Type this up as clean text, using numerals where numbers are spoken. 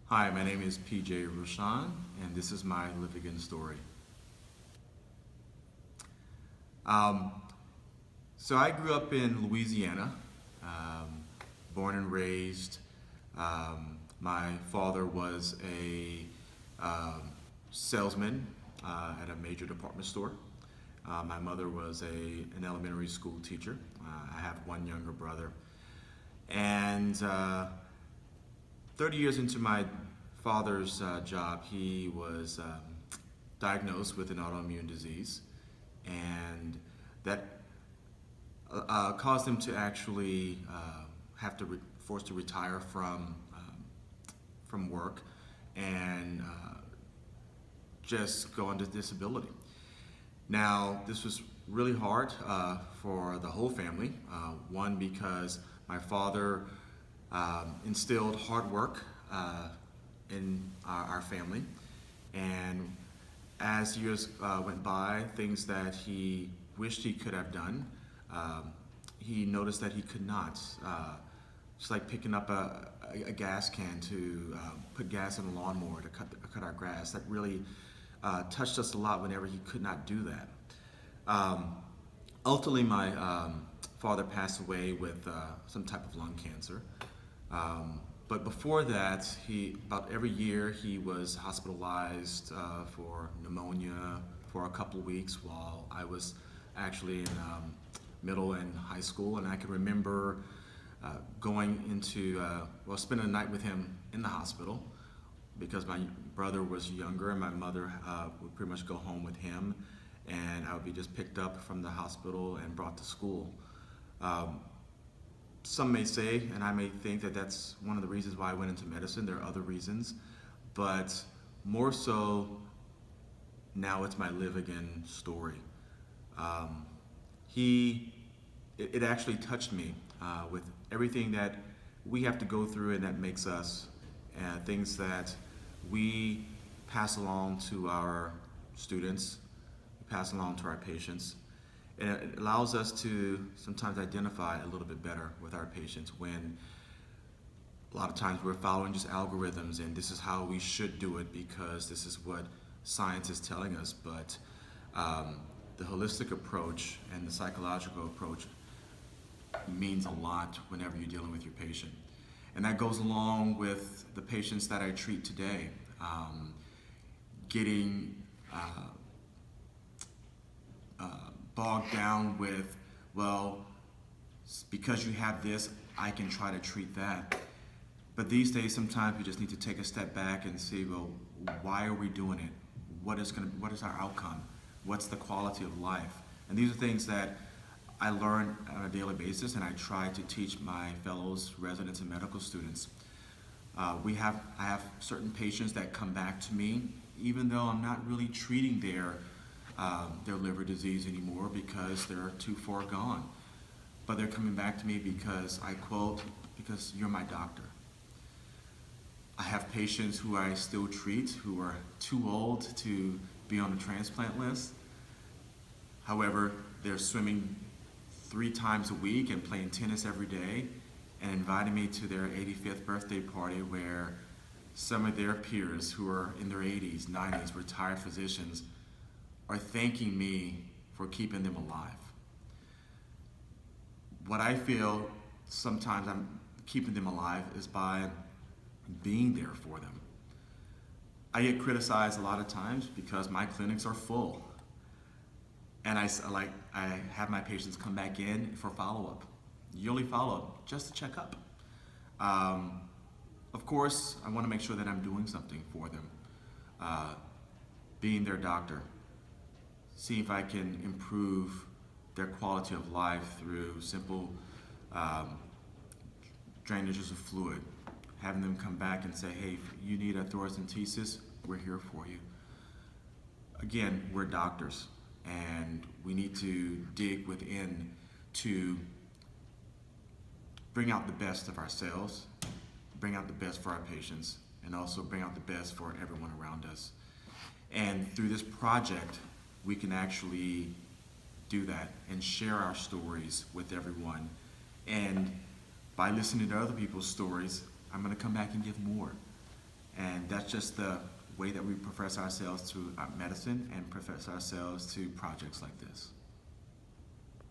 Hi, my name is PJ Rushan, and this is my Live Again story. Um, so I grew up in Louisiana, um, born and raised. My father was a salesman at a major department store. My mother was an elementary school teacher. I have one younger brother. And 30 years into my father's job, he was diagnosed with an autoimmune disease, and that caused him to actually have to forced to retire from work and just go into disability. Now, this was really hard for the whole family. One, because my father instilled hard work in our family, and as years went by, things that he wished he could have done, he noticed that he could not. It's like picking up a gas can to put gas in a lawnmower to cut our grass. That really touched us a lot whenever he could not do that. Um, Ultimately, my father passed away with some type of lung cancer. But before that, about every year he was hospitalized for pneumonia for a couple of weeks while I was actually in middle and high school. And I can remember going into, spending the night with him in the hospital because my brother was younger and my mother would pretty much go home with him, and I would be just picked up from the hospital and brought to school. Um, some may say, and I may think, that that's one of the reasons why I went into medicine. There are other reasons, but more so now it's my Live Again story. Um, he, it actually touched me with everything that we have to go through and that makes us, and things that we pass along to our students, pass along to our patients. And it allows us to sometimes identify a little bit better with our patients when a lot of times we're following just algorithms and this is how we should do it because this is what science is telling us. But the holistic approach and the psychological approach means a lot whenever you're dealing with your patient. And that goes along with the patients that I treat today. Getting bogged down with, well, because you have this, I can try to treat that. But these days, sometimes we just need to take a step back and see, well, why are we doing it? What is our outcome? What's the quality of life? And these are things that I learn on a daily basis, and I try to teach my fellows, residents, and medical students. I have certain patients that come back to me, even though I'm not really treating their liver disease anymore because they're too far gone. But they're coming back to me because, I quote, because you're my doctor. I have patients who I still treat who are too old to be on the transplant list. However, they're swimming 3 times a week and playing tennis every day and inviting me to their 85th birthday party where some of their peers who are in their 80s, 90s, retired physicians, are thanking me for keeping them alive. What I feel sometimes I'm keeping them alive is by being there for them. I get criticized a lot of times because my clinics are full. And I have my patients come back in for follow-up. Yearly follow-up, just to check up. Of course, I want to make sure that I'm doing something for them. Being their doctor, see if I can improve their quality of life through simple drainages of fluid, having them come back and say, hey, if you need a thoracentesis, we're here for you. Again, we're doctors, and we need to dig within to bring out the best of ourselves, bring out the best for our patients, and also bring out the best for everyone around us. And through this project, we can actually do that and share our stories with everyone. And by listening to other people's stories, I'm going to come back and give more. And that's just the way that we profess ourselves to medicine and profess ourselves to projects like this.